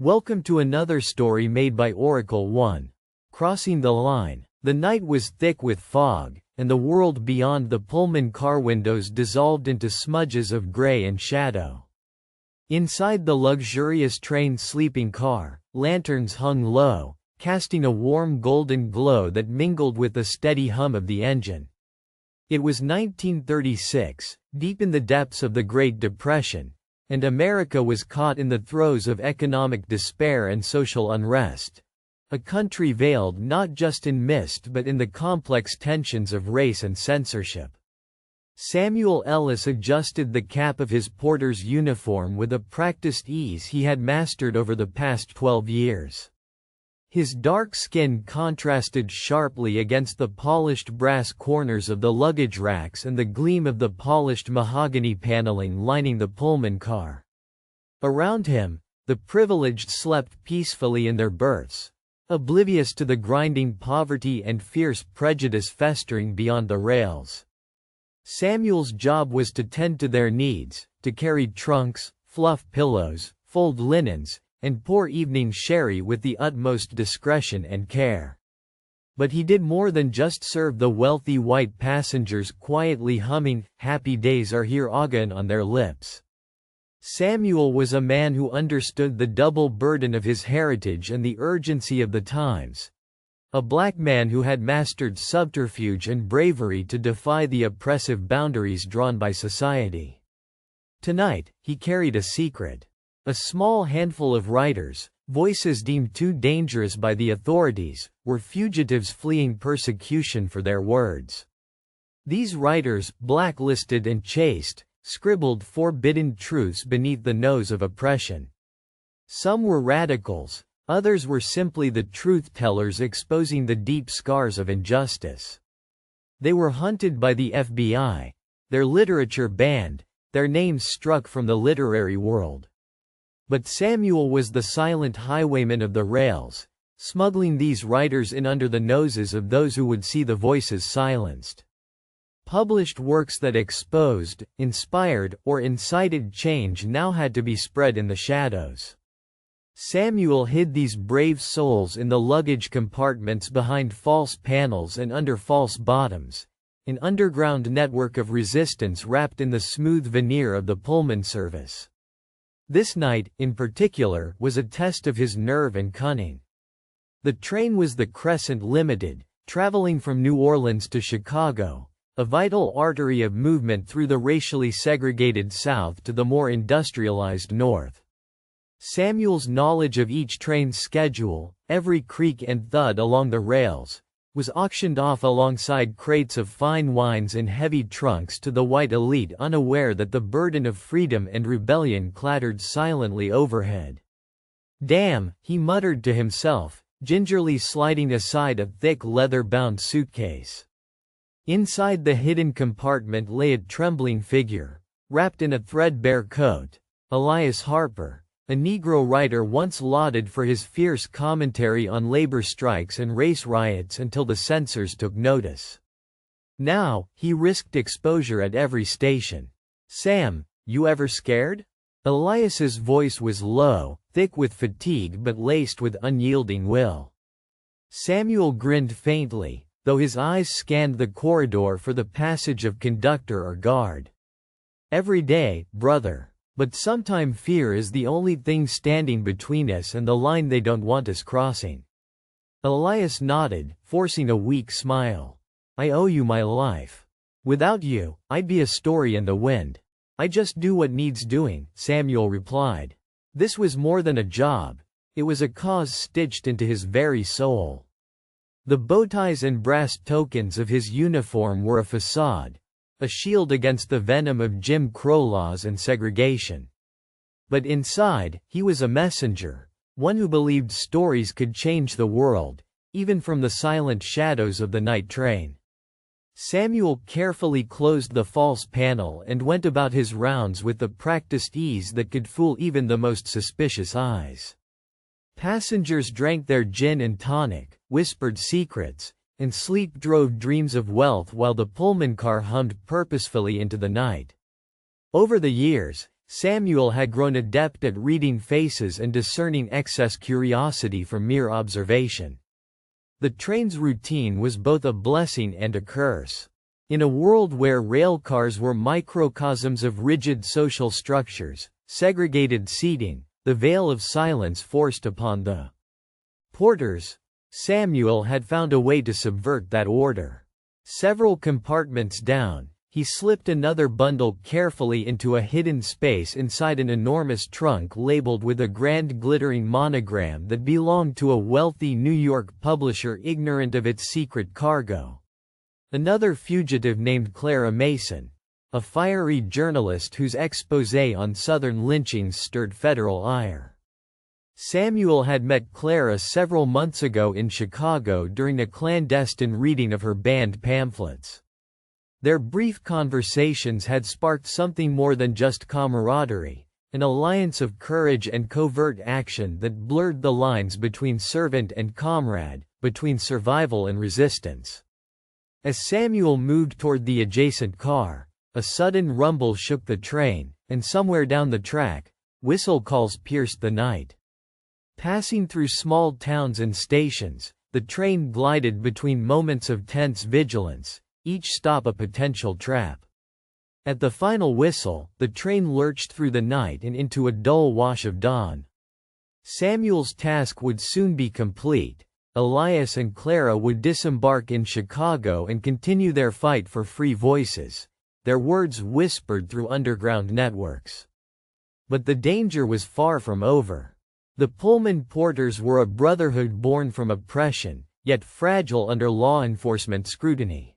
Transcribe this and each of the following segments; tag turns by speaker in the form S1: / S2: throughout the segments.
S1: Welcome to another story made by Oracle 1. Crossing the line. The night was thick with fog, and the world beyond the Pullman car windows dissolved into smudges of gray and shadow. Inside the luxurious train's sleeping car, lanterns hung low, casting a warm golden glow that mingled with the steady hum of the engine. It was 1936, deep in the depths of the Great Depression, and America was caught in the throes of economic despair and social unrest. A country veiled not just in mist but in the complex tensions of race and censorship. Samuel Ellis adjusted the cap of his porter's uniform with a practiced ease he had mastered over the past 12 years. His dark skin contrasted sharply against the polished brass corners of the luggage racks and the gleam of the polished mahogany paneling lining the Pullman car. Around him, the privileged slept peacefully in their berths, oblivious to the grinding poverty and fierce prejudice festering beyond the rails. Samuel's job was to tend to their needs, to carry trunks, fluff pillows, fold linens, and pour evening sherry with the utmost discretion and care. But he did more than just serve the wealthy white passengers quietly humming, "Happy days are here again" on their lips. Samuel was a man who understood the double burden of his heritage and the urgency of the times. A black man who had mastered subterfuge and bravery to defy the oppressive boundaries drawn by society. Tonight, he carried a secret. A small handful of writers, voices deemed too dangerous by the authorities, were fugitives fleeing persecution for their words. These writers, blacklisted and chased, scribbled forbidden truths beneath the nose of oppression. Some were radicals, others were simply the truth-tellers exposing the deep scars of injustice. They were hunted by the FBI, their literature banned, their names struck from the literary world. But Samuel was the silent highwayman of the rails, smuggling these writers in under the noses of those who would see the voices silenced. Published works that exposed, inspired, or incited change now had to be spread in the shadows. Samuel hid these brave souls in the luggage compartments behind false panels and under false bottoms, an underground network of resistance wrapped in the smooth veneer of the Pullman service. This night, in particular, was a test of his nerve and cunning. The train was the Crescent Limited, traveling from New Orleans to Chicago, a vital artery of movement through the racially segregated South to the more industrialized North. Samuel's knowledge of each train's schedule, every creak and thud along the rails, was auctioned off alongside crates of fine wines and heavy trunks to the white elite unaware that the burden of freedom and rebellion clattered silently overhead. "Damn," he muttered to himself, gingerly sliding aside a thick leather-bound suitcase. Inside the hidden compartment lay a trembling figure, wrapped in a threadbare coat. Elias Harper, a Negro writer once lauded for his fierce commentary on labor strikes and race riots until the censors took notice. Now, he risked exposure at every station. "Sam, you ever scared?" Elias's voice was low, thick with fatigue but laced with unyielding will. Samuel grinned faintly, though his eyes scanned the corridor for the passage of conductor or guard. "Every day, brother. But sometime fear is the only thing standing between us and the line they don't want us crossing." Elias nodded, forcing a weak smile. "I owe you my life. Without you, I'd be a story in the wind. I just do what needs doing," Samuel replied. This was more than a job. It was a cause stitched into his very soul. The bowties and brass tokens of his uniform were a facade, a shield against the venom of Jim Crow laws and segregation. But inside, he was a messenger, one who believed stories could change the world, even from the silent shadows of the night train. Samuel carefully closed the false panel and went about his rounds with the practiced ease that could fool even the most suspicious eyes. Passengers drank their gin and tonic, whispered secrets, and sleep drove dreams of wealth while the Pullman car hummed purposefully into the night. Over the years, Samuel had grown adept at reading faces and discerning excess curiosity from mere observation. The train's routine was both a blessing and a curse. In a world where railcars were microcosms of rigid social structures, segregated seating, the veil of silence forced upon the porters, Samuel had found a way to subvert that order. Several compartments down, he slipped another bundle carefully into a hidden space inside an enormous trunk labeled with a grand glittering monogram that belonged to a wealthy New York publisher ignorant of its secret cargo. Another fugitive named Clara Mason, a fiery journalist whose exposé on Southern lynchings stirred federal ire. Samuel had met Clara several months ago in Chicago during a clandestine reading of her banned pamphlets. Their brief conversations had sparked something more than just camaraderie, an alliance of courage and covert action that blurred the lines between servant and comrade, between survival and resistance. As Samuel moved toward the adjacent car, a sudden rumble shook the train, and somewhere down the track, whistle calls pierced the night. Passing through small towns and stations, the train glided between moments of tense vigilance, each stop a potential trap. At the final whistle, the train lurched through the night and into a dull wash of dawn. Samuel's task would soon be complete. Elias and Clara would disembark in Chicago and continue their fight for free voices, their words whispered through underground networks. But the danger was far from over. The Pullman porters were a brotherhood born from oppression, yet fragile under law enforcement scrutiny.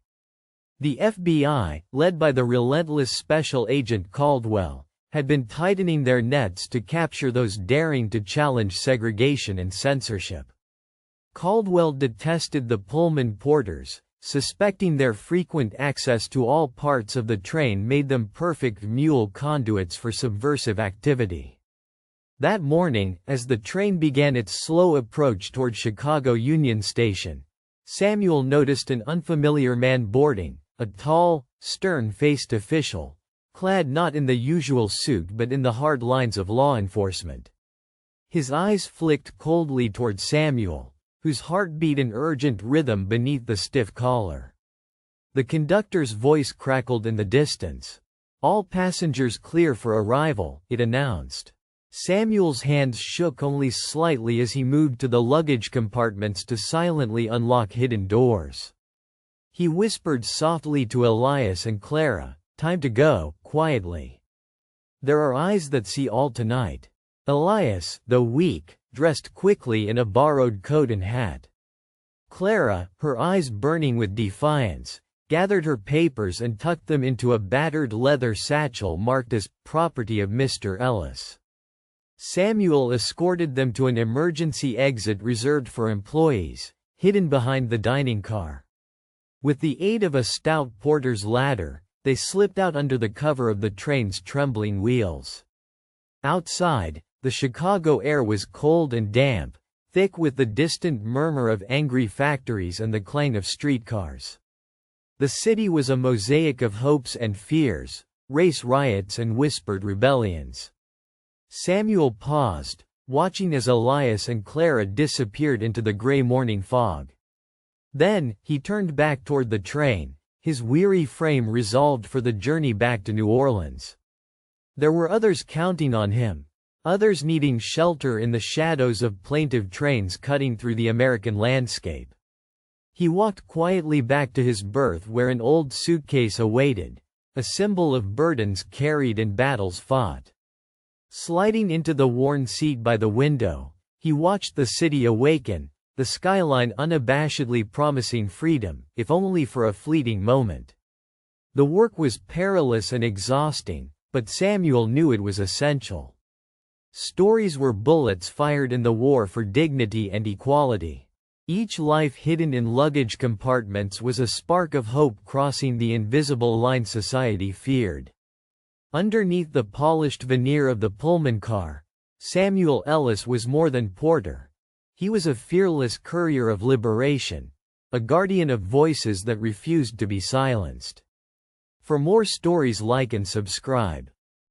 S1: The FBI, led by the relentless Special Agent Caldwell, had been tightening their nets to capture those daring to challenge segregation and censorship. Caldwell detested the Pullman porters, suspecting their frequent access to all parts of the train made them perfect mule conduits for subversive activity. That morning, as the train began its slow approach toward Chicago Union Station, Samuel noticed an unfamiliar man boarding, a tall, stern-faced official, clad not in the usual suit but in the hard lines of law enforcement. His eyes flicked coldly toward Samuel, whose heart beat in urgent rhythm beneath the stiff collar. The conductor's voice crackled in the distance. "All passengers clear for arrival," it announced. Samuel's hands shook only slightly as he moved to the luggage compartments to silently unlock hidden doors. He whispered softly to Elias and Clara, "Time to go," quietly. "There are eyes that see all tonight." Elias, though weak, dressed quickly in a borrowed coat and hat. Clara, her eyes burning with defiance, gathered her papers and tucked them into a battered leather satchel marked as "property of Mr. Ellis." Samuel escorted them to an emergency exit reserved for employees, hidden behind the dining car. With the aid of a stout porter's ladder, they slipped out under the cover of the train's trembling wheels. Outside, the Chicago air was cold and damp, thick with the distant murmur of angry factories and the clang of streetcars. The city was a mosaic of hopes and fears, race riots and whispered rebellions. Samuel paused, watching as Elias and Clara disappeared into the gray morning fog. Then, he turned back toward the train, his weary frame resolved for the journey back to New Orleans. There were others counting on him, others needing shelter in the shadows of plaintive trains cutting through the American landscape. He walked quietly back to his berth where an old suitcase awaited, a symbol of burdens carried and battles fought. Sliding into the worn seat by the window, he watched the city awaken, the skyline unabashedly promising freedom, if only for a fleeting moment. The work was perilous and exhausting, but Samuel knew it was essential. Stories were bullets fired in the war for dignity and equality. Each life hidden in luggage compartments was a spark of hope crossing the invisible line society feared. Underneath the polished veneer of the Pullman car, Samuel Ellis was more than porter. He was a fearless courier of liberation, a guardian of voices that refused to be silenced. For more stories, like and subscribe.